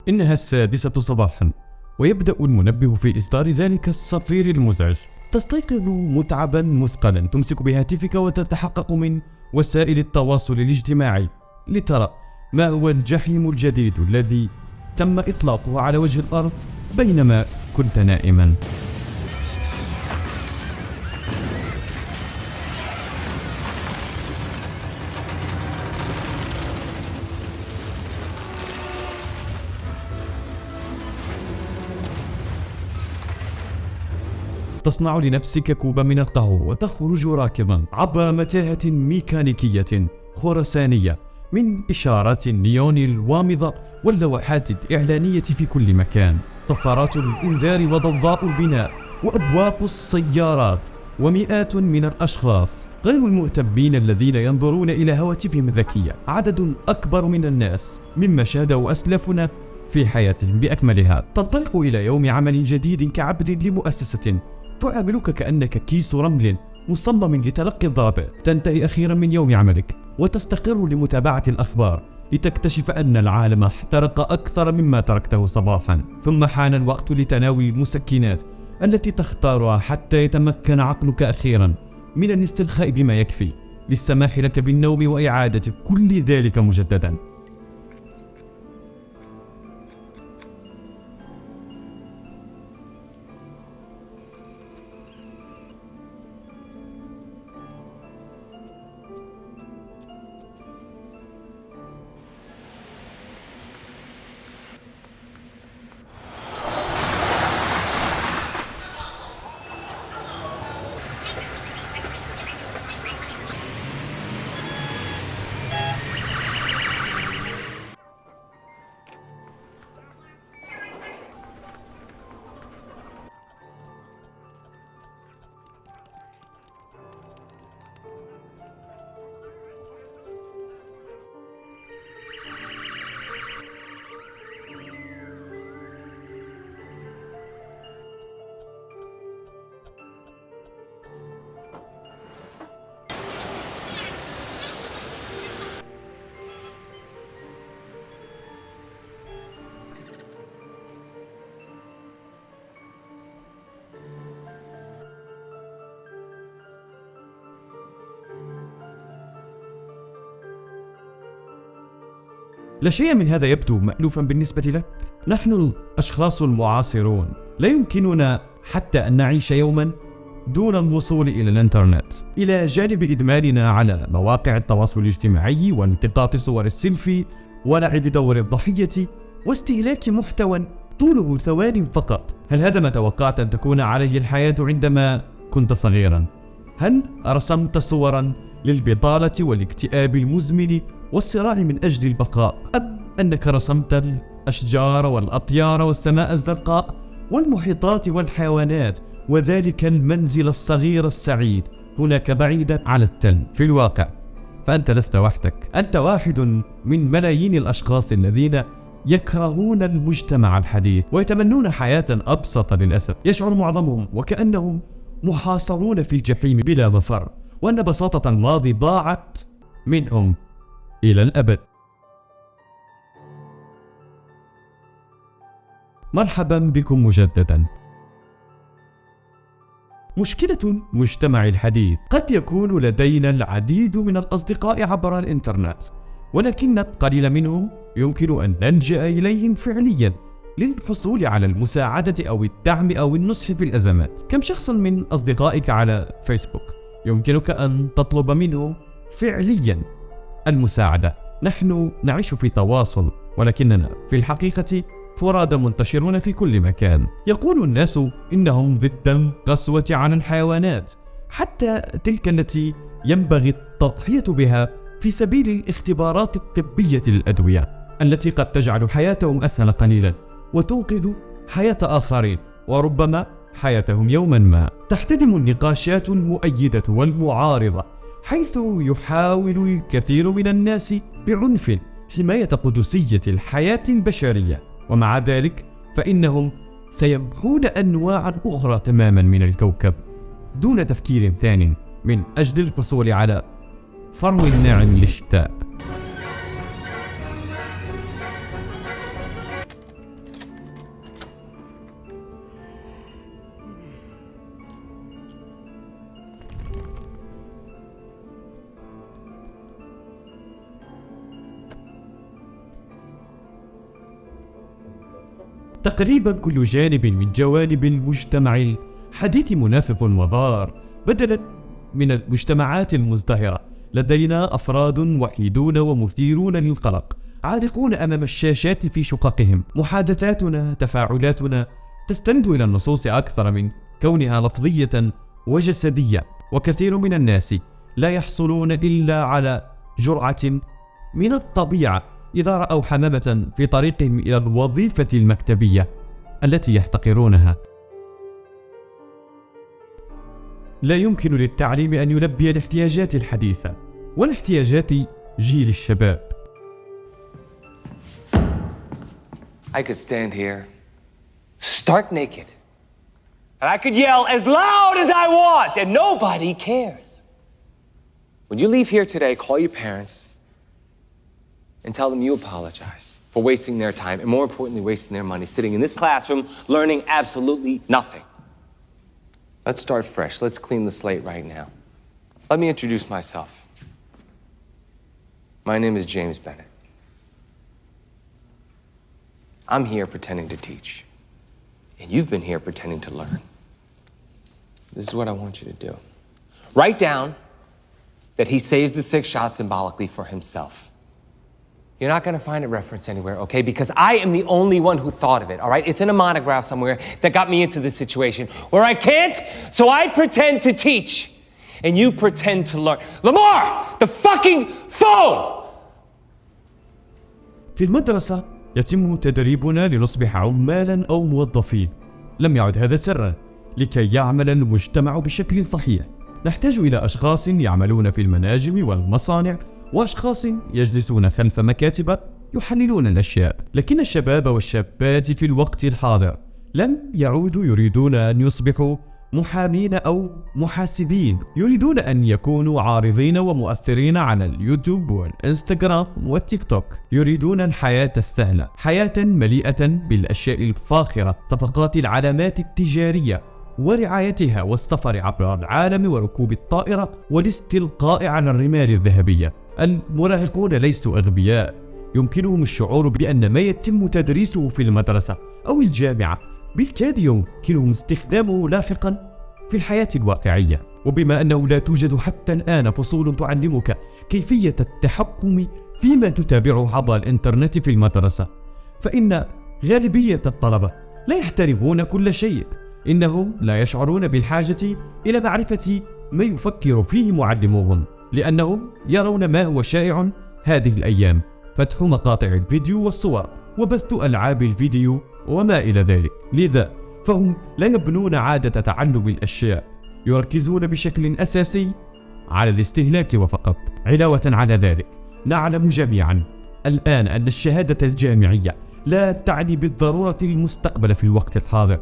إنها 6 صباحا، ويبدأ المنبه في إصدار ذلك الصفير المزعج. تستيقظ متعبا مثقلا، تمسك بهاتفك وتتحقق من وسائل التواصل الاجتماعي لترى ما هو الجحيم الجديد الذي تم إطلاقه على وجه الأرض بينما كنت نائما. تصنع لنفسك كوبا من القهوة وتخرج راكضا عبر متاهة ميكانيكية خرسانية من إشارات النيون الوامضة واللوحات الإعلانية في كل مكان، صفارات الإنذار وضوضاء البناء وأبواق السيارات، ومئات من الأشخاص غير المهتمين الذين ينظرون إلى هواتفهم الذكية، عدد أكبر من الناس مما شاهده أسلافنا في حياتهم بأكملها. تنطلق إلى يوم عمل جديد كعبد لمؤسسة تعاملك كأنك كيس رمل مصمم لتلقي الضربات. تنتهي أخيرا من يوم عملك وتستقر لمتابعة الأخبار لتكتشف أن العالم احترق أكثر مما تركته صباحا. ثم حان الوقت لتناول المسكنات التي تختارها حتى يتمكن عقلك أخيرا من الاسترخاء بما يكفي للسماح لك بالنوم وإعادة كل ذلك مجددا. لا شيء من هذا يبدو مألوفا بالنسبة لك. نحن الأشخاص المعاصرون لا يمكننا حتى أن نعيش يوما دون الوصول إلى الإنترنت، إلى جانب إدماننا على مواقع التواصل الاجتماعي والتقاط صور السيلفي ولعب دور الضحية واستهلاك محتوى طوله 2 فقط. هل هذا ما توقعت أن تكون عليه الحياة عندما كنت صغيرا؟ هل رسمت صورا للبطالة والاكتئاب المزمن والصراع من أجل البقاء، أم أنك رسمت الأشجار والأطيار والسماء الزرقاء والمحيطات والحيوانات وذلك المنزل الصغير السعيد هناك بعيدا على التل؟ في الواقع فأنت لست وحدك، أنت واحد من ملايين الأشخاص الذين يكرهون المجتمع الحديث ويتمنون حياة أبسط. للأسف يشعر معظمهم وكأنهم محاصرون في الجحيم بلا مفر، وأن بساطة الماضي ضاعت منهم إلى الأبد. مرحبا بكم مجددا. مشكلة المجتمع الحديث قد يكون لدينا العديد من الأصدقاء عبر الإنترنت، ولكن القليل منهم يمكن أن نلجأ إليهم فعليا للحصول على المساعدة أو الدعم أو النصح في الأزمات. كم شخصا من أصدقائك على فيسبوك يمكنك أن تطلب منه فعليا المساعدة؟ نحن نعيش في تواصل، ولكننا في الحقيقة فرادى منتشرون في كل مكان. يقول الناس إنهم ضد القسوة على الحيوانات، حتى تلك التي ينبغي التضحية بها في سبيل الاختبارات الطبية للأدوية التي قد تجعل حياتهم أسهل قليلا وتنقذ حياة آخرين وربما حياتهم يوما ما. تحتدم النقاشات المؤيدة والمعارضة، حيث يحاول الكثير من الناس بعنف حماية قدسية الحياة البشرية، ومع ذلك فإنهم سيمحون أنواعا أخرى تماما من الكوكب دون تفكير ثان من أجل الحصول على فرو ناعم للشتاء. تقريبا كل جانب من جوانب المجتمع الحديث منافق وضار. بدلا من المجتمعات المزدهرة لدينا أفراد وحيدون ومثيرون للقلق، عالقون أمام الشاشات في شققهم. محادثاتنا، تفاعلاتنا تستند إلى النصوص أكثر من كونها لفظية وجسدية، وكثير من الناس لا يحصلون إلا على جرعة من الطبيعة إذا رأوا حمامة في طريقهم إلى الوظيفة المكتبية التي يحتقرونها. لا يمكن للتعليم أن يلبي الاحتياجات الحديثة والاحتياجات جيل الشباب. I could stand here, stark naked, and I could yell as loud as I want, and nobody cares. When you leave here today, call your parents and tell them you apologize for wasting their time, and more importantly, wasting their money, sitting in this classroom, learning absolutely nothing. Let's start fresh. Let's clean the slate right now. Let me introduce myself. My name is James Bennett. I'm here pretending to teach, and you've been here pretending to learn. This is what I want you to do. Write down that he saves the 6 shots symbolically for himself. You're not going to find a reference anywhere, okay? Because I am the only one who thought of it, all right? It's in a monograph somewhere that got me into this situation where I can't, so I pretend to teach, and you pretend to learn. Lamar, the fucking phone! في المدرسة يتم تدريبنا لنصبح عمالا أو موظفين. لم يعد هذا سرا. لكي يعمل المجتمع بشكل صحيح نحتاج إلى أشخاص يعملون في المناجم والمصانع، وأشخاص يجلسون خلف مكاتب يحللون الأشياء. لكن الشباب والشابات في الوقت الحاضر لم يعودوا يريدون أن يصبحوا محامين أو محاسبين، يريدون أن يكونوا عارضين ومؤثرين على اليوتيوب والإنستغرام والتيك توك. يريدون الحياة السهلة، حياة مليئة بالأشياء الفاخرة، صفقات العلامات التجارية ورعايتها، والسفر عبر العالم وركوب الطائرة والاستلقاء على الرمال الذهبية. المراهقون ليسوا أغبياء، يمكنهم الشعور بأن ما يتم تدريسه في المدرسة أو الجامعة بالكاد يمكنهم استخدامه لاحقا في الحياة الواقعية. وبما أنه لا توجد حتى الآن فصول تعلمك كيفية التحكم فيما تتابعه عبر الإنترنت في المدرسة، فإن غالبية الطلبة لا يحترمون كل شيء. إنهم لا يشعرون بالحاجة إلى معرفة ما يفكر فيه معلموهم، لأنهم يرون ما هو شائع هذه الأيام: فتح مقاطع الفيديو والصور وبث ألعاب الفيديو وما إلى ذلك. لذا فهم لا يبنون عادة تعلم الأشياء، يركزون بشكل أساسي على الاستهلاك وفقط. علاوة على ذلك نعلم جميعا الآن أن الشهادة الجامعية لا تعني بالضرورة المستقبل في الوقت الحاضر.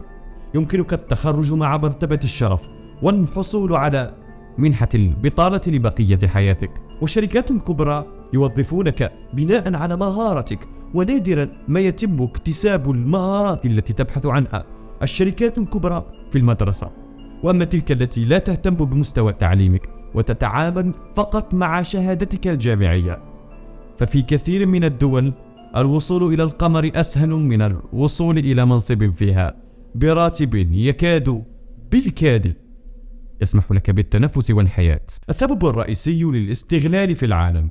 يمكنك التخرج مع مرتبة الشرف والحصول على منحة البطالة لبقية حياتك، والشركات الكبرى يوظفونك بناء على مهارتك، ونادرا ما يتم اكتساب المهارات التي تبحث عنها الشركات الكبرى في المدرسة. وأما تلك التي لا تهتم بمستوى تعليمك وتتعامل فقط مع شهادتك الجامعية، ففي كثير من الدول الوصول إلى القمر أسهل من الوصول إلى منصب فيها براتب يكاد بالكاد يسمح لك بالتنفس والحياة. السبب الرئيسي للاستغلال في العالم: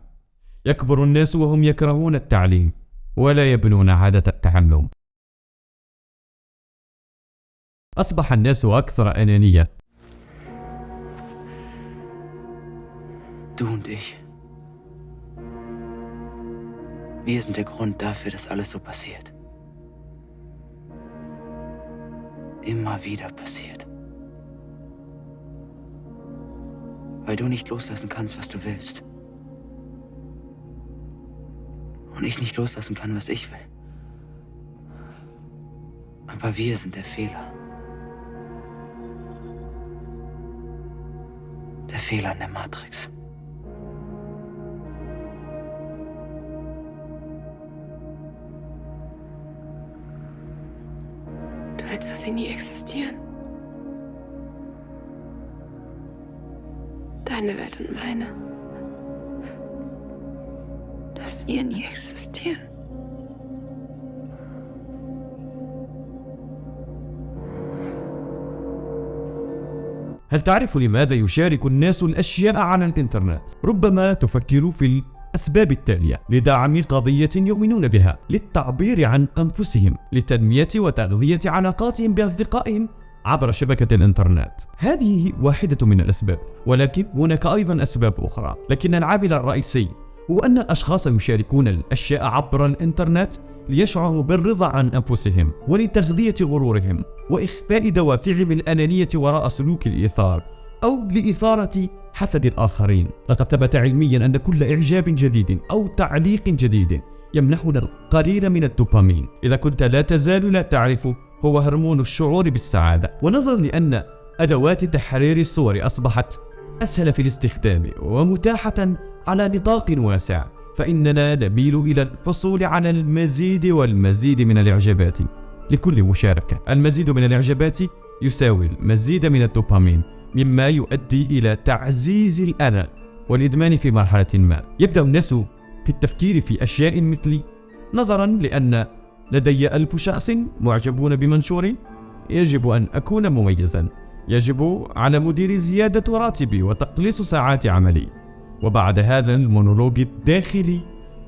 يكبر الناس وهم يكرهون التعليم ولا يبنون عادة التعلم. أصبح الناس أكثر أنانية. Du und ich. Wir sind der Grund dafür, dass alles so passiert. Immer wieder passiert. Weil du nicht loslassen kannst, was du willst. Und ich nicht loslassen kann, was ich will. Aber wir sind der Fehler. Der Fehler in der Matrix. Du willst, dass sie nie existieren? Deine Welt und meine. Dass wir nie existieren. هل تعرف لماذا يشارك الناس الأشياء على الإنترنت؟ ربما تفكر في الأسباب التالية: لدعم قضية يؤمنون بها، للتعبير عن أنفسهم، لتنمية وتغذية علاقاتهم بأصدقائهم عبر شبكة الإنترنت. هذه واحدة من الأسباب، ولكن هناك أيضا أسباب أخرى. لكن العامل الرئيسي هو أن الأشخاص يشاركون الأشياء عبر الإنترنت ليشعروا بالرضا عن أنفسهم، ولتغذية غرورهم، وإخفاء دوافعهم الأنانية وراء سلوك الإيثار أو لإثارة حسد الآخرين. لقد ثبت علميا أن كل إعجاب جديد أو تعليق جديد يمنحنا القليل من الدوبامين. إذا كنت لا تزال لا تعرف، هو هرمون الشعور بالسعادة. ونظرا لأن أدوات تحرير الصور أصبحت أسهل في الاستخدام ومتاحة على نطاق واسع، فإننا نميل إلى الحصول على المزيد والمزيد من الإعجابات لكل مشاركة. المزيد من الإعجابات يساوي المزيد من الدوبامين، مما يؤدي إلى تعزيز الأنا والإدمان في مرحلة ما. يبدأ الناس في التفكير في أشياء مثل: نظرا لأن لدي 1000 شخص معجبون بمنشور، يجب أن أكون مميزا، يجب على مديري زيادة راتبي وتقليص ساعات عملي. وبعد هذا المونولوج الداخلي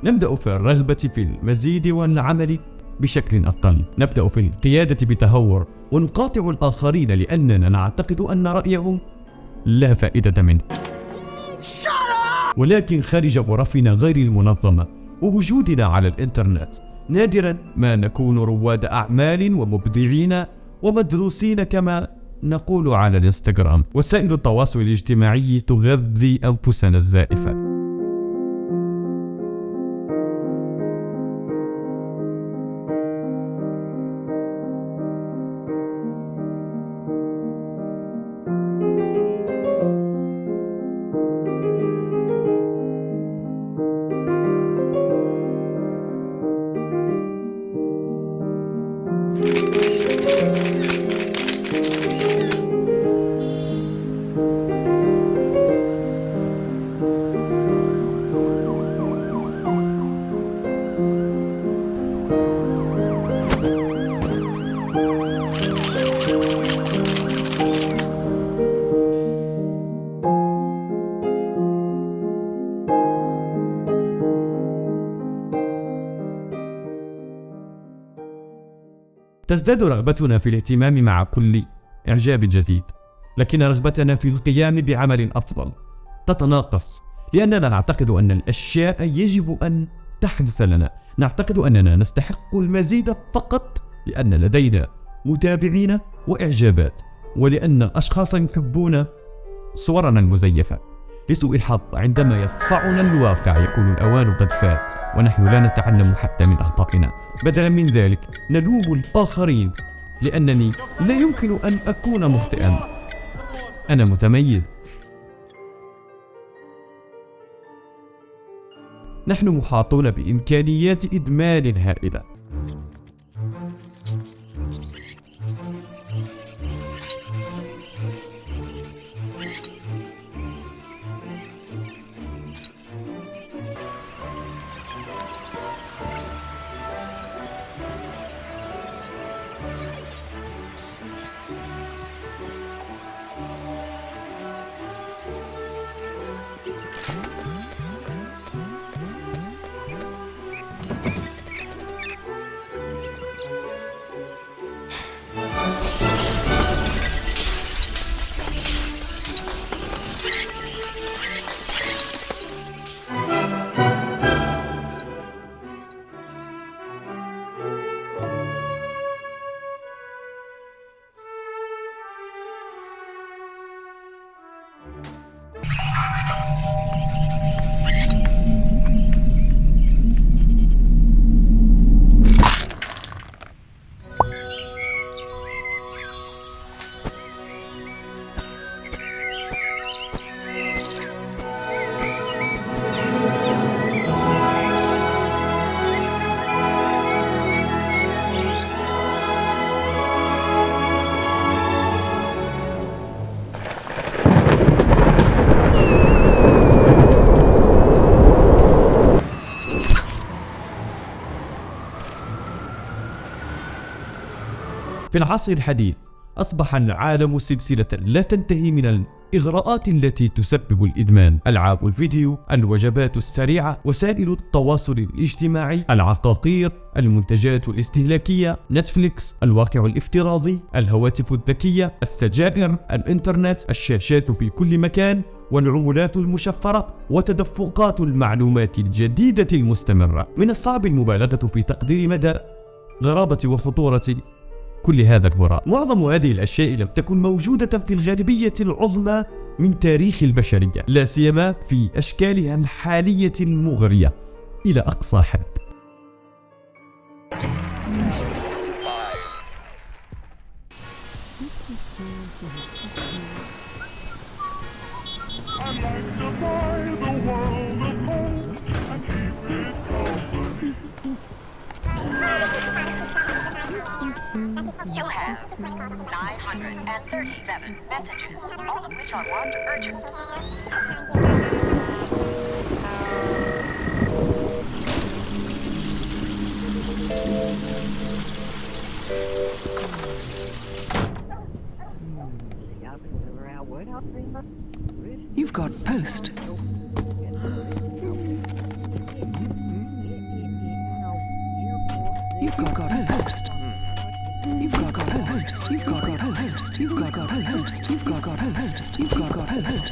نبدأ في الرغبة في المزيد والعمل بشكل أقل. نبدأ في القيادة بتهور ونقاطع الآخرين لأننا نعتقد أن رأيهم لا فائدة منه. ولكن خارج غرفنا غير المنظمة ووجودنا على الإنترنت، نادرا ما نكون رواد أعمال ومبدعين ومدروسين كما نقول على الانستغرام. وسائل التواصل الاجتماعي تغذي أنفسنا الزائفة. تزداد رغبتنا في الاهتمام مع كل إعجاب جديد، لكن رغبتنا في القيام بعمل أفضل تتناقص، لأننا نعتقد أن الأشياء يجب أن تحدث لنا. نعتقد أننا نستحق المزيد فقط لأن لدينا متابعين وإعجابات، ولأن الأشخاص يحبون صورنا المزيفة. لسوء الحظ، عندما يصفعنا الواقع يكون الأوان قد فات ونحن لا نتعلم حتى من أخطائنا. بدلا من ذلك نلوم الآخرين، لأنني لا يمكن أن أكون مخطئا، أنا متميز. نحن محاطون بإمكانيات إدمان هائلة. في العصر الحديث أصبح العالم سلسلة لا تنتهي من الإغراءات التي تسبب الإدمان: ألعاب الفيديو، الوجبات السريعة، وسائل التواصل الاجتماعي، العقاقير، المنتجات الاستهلاكية، نتفليكس، الواقع الافتراضي، الهواتف الذكية، السجائر، الإنترنت، الشاشات في كل مكان، والعملات المشفرة، وتدفقات المعلومات الجديدة المستمرة. من الصعب المبالغة في تقدير مدى غرابة وخطورة كل هذا الهراء. معظم هذه الأشياء لم تكن موجودة في الغالبية العظمى من تاريخ البشرية، لا سيما في أشكالها الحالية المغرية إلى أقصى حد. You have 937 messages, all of which are marked urgent. You've got post. You've got post. You've got post. You've got post. You've got post. You've got post. You've got post.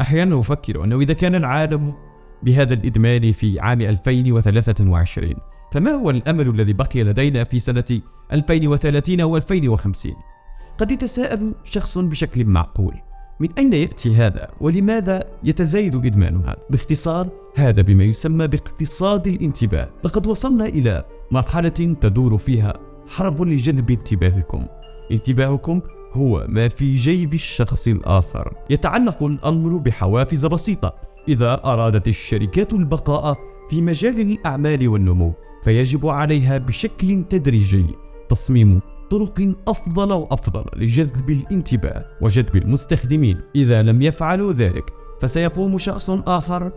أحيانا أفكر أنه إذا كان العالم بهذا الإدمان في عام 2023، فما هو الأمل الذي بقي لدينا في سنة 2030 و 2050؟ قد يتساءل شخص بشكل معقول: من أين يأتي هذا؟ ولماذا يتزايد إدمانها؟ باختصار، هذا بما يسمى باقتصاد الانتباه. لقد وصلنا إلى مرحلة تدور فيها حرب لجذب انتباهكم. انتباهكم هو ما في جيب الشخص الآخر. يتعلق الأمر بحوافز بسيطة. إذا أرادت الشركات البقاء في مجال الأعمال والنمو، فيجب عليها بشكل تدريجي تصميم طرق أفضل وأفضل لجذب الانتباه وجذب المستخدمين. إذا لم يفعلوا ذلك، فسيقوم شخص آخر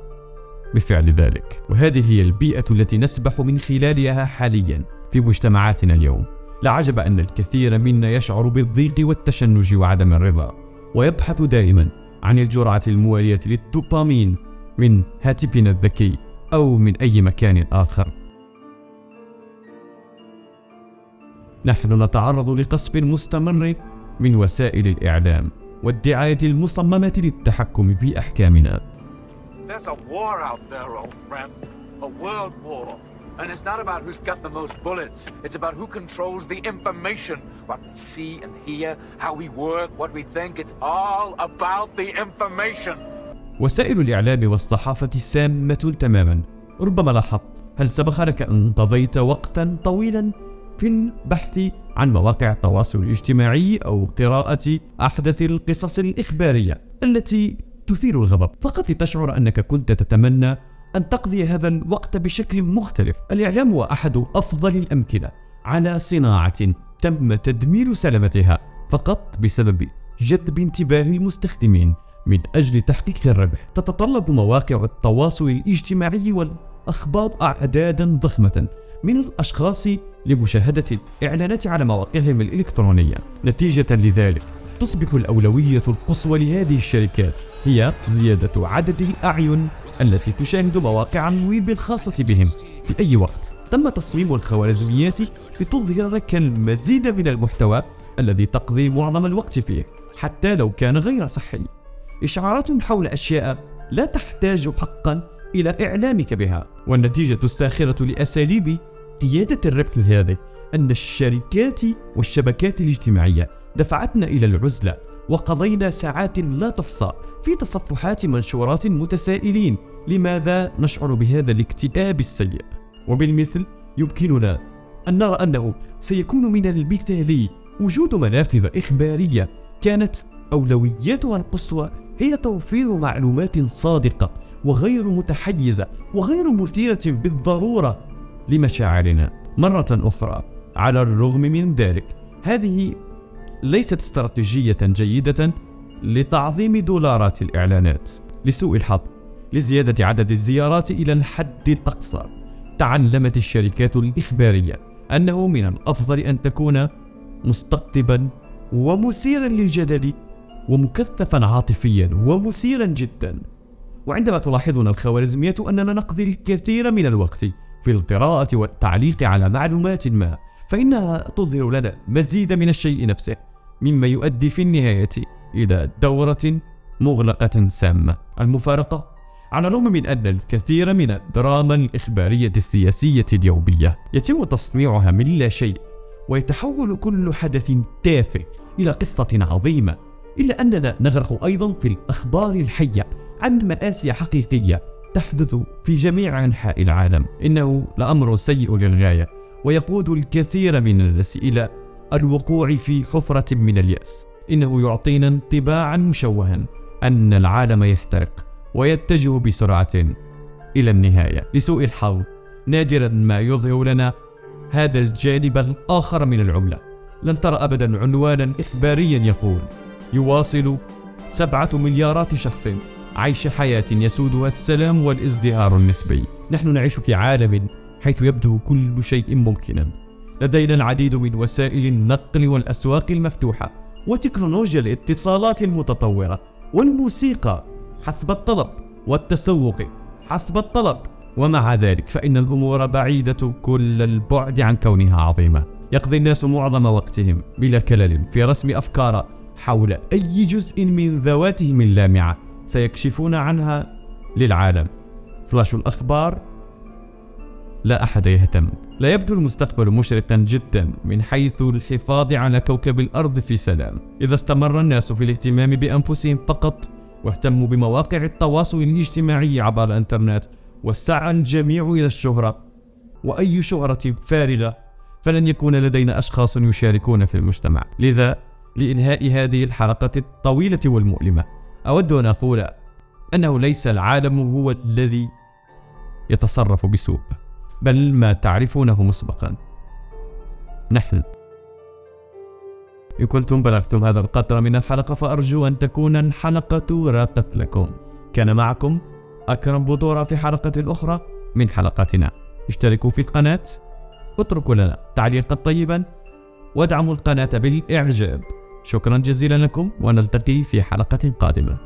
بفعل ذلك. وهذه هي البيئة التي نسبح من خلالها حاليا في مجتمعاتنا اليوم. لا عجب أن الكثير منا يشعر بالضيق والتشنج وعدم الرضا، ويبحث دائما عن الجرعة الموالية للدوبامين من هاتفنا الذكي أو من أي مكان آخر. نحن نتعرض لقصف مستمر من وسائل الإعلام والدعاية المصممة للتحكم في أحكامنا. There's a war out there, old friend. A world war. And it's not about who's got the most bullets. It's about who controls the information. What we see and hear, how we work, what we think. It's all about the information. وسائل الإعلام والصحافة سامة تماما. ربما لاحظت، هل سبق لك أن قضيت وقتا طويلا في البحث عن مواقع التواصل الاجتماعي أو قراءة أحدث القصص الإخبارية التي تثير الغضب، فقط لتشعر أنك كنت تتمنى أن تقضي هذا الوقت بشكل مختلف؟ الإعلام هو أحد أفضل الأمثلة على صناعة تم تدمير سلامتها فقط بسبب جذب انتباه المستخدمين من أجل تحقيق الربح. تتطلب مواقع التواصل الاجتماعي والأخبار أعدادا ضخمة من الأشخاص لمشاهدة الإعلانات على مواقعهم الإلكترونية. نتيجة لذلك، تصبح الأولوية القصوى لهذه الشركات هي زيادة عدد الأعين التي تشاهد مواقع الويب الخاصة بهم في أي وقت. تم تصميم الخوارزميات لتظهر لك المزيد من المحتوى الذي تقضي معظم الوقت فيه، حتى لو كان غير صحي. إشعارات حول أشياء لا تحتاج حقا إلى إعلامك بها. والنتيجة الساخرة لأساليب قيادة الربح هذه أن الشركات والشبكات الاجتماعية دفعتنا إلى العزلة، وقضينا ساعات لا تحصى في تصفحات منشورات متسائلين لماذا نشعر بهذا الاكتئاب السيء. وبالمثل يمكننا أن نرى أنه سيكون من المثالي وجود منافذ إخبارية كانت أولوياتها القصوى هي توفير معلومات صادقة وغير متحيزة وغير مثيرة بالضرورة لمشاعرنا. مرة أخرى، على الرغم من ذلك، هذه ليست استراتيجية جيدة لتعظيم دولارات الإعلانات. لسوء الحظ، لزيادة عدد الزيارات إلى الحد الأقصى، تعلمت الشركات الإخبارية أنه من الأفضل أن تكون مستقطبا ومثيرا للجدل ومكثفا عاطفيا ومثيرا جدا. وعندما تلاحظنا الخوارزمية أننا نقضي الكثير من الوقت في القراءة والتعليق على معلومات ما، فإنها تظهر لنا مزيد من الشيء نفسه، مما يؤدي في النهاية إلى دورة مغلقة سامة. المفارقة، على الرغم من أن الكثير من الدراما الإخبارية السياسية اليومية يتم تصنيعها من لا شيء ويتحول كل حدث تافه إلى قصة عظيمة، إلا أننا نغرق أيضا في الأخبار الحية عن مآسي حقيقية تحدث في جميع أنحاء العالم. إنه لأمر سيء للغاية، ويقود الكثير من الناس إلى الوقوع في حفرة من اليأس. إنه يعطينا انطباعا مشوها أن العالم يحترق ويتجه بسرعة إلى النهاية. لسوء الحظ، نادرا ما يظهر لنا هذا الجانب الآخر من العملة. لن ترى أبدا عنوانا إخباريا يقول: يواصل 7 مليارات شخص عيش حياة يسودها السلام والازدهار النسبي. نحن نعيش في عالم حيث يبدو كل شيء ممكنا. لدينا العديد من وسائل النقل والأسواق المفتوحة وتكنولوجيا الاتصالات المتطورة والموسيقى حسب الطلب والتسوق حسب الطلب، ومع ذلك فإن الأمور بعيدة كل البعد عن كونها عظيمة. يقضي الناس معظم وقتهم بلا كلل في رسم أفكار حول أي جزء من ذواتهم اللامعة سيكشفون عنها للعالم. فلاش الأخبار، لا أحد يهتم. لا يبدو المستقبل مشرقا جدا من حيث الحفاظ على كوكب الأرض في سلام. إذا استمر الناس في الاهتمام بأنفسهم فقط واهتموا بمواقع التواصل الاجتماعي عبر الإنترنت وسعى الجميع إلى الشهرة، وأي شهرة فارغة، فلن يكون لدينا أشخاص يشاركون في المجتمع. لذا لإنهاء هذه الحلقة الطويلة والمؤلمة، أود أن أقول أنه ليس العالم هو الذي يتصرف بسوء، بل ما تعرفونه مسبقا، نحن. إن كنتم بلغتم هذا القدر من الحلقة فأرجو أن تكون الحلقة راقت لكم. كان معكم أكرم بودورة في حلقة أخرى من حلقاتنا. اشتركوا في القناة، اتركوا لنا تعليقا طيبا، وادعموا القناة بالإعجاب. شكرا جزيلا لكم، ونلتقي في حلقة قادمة.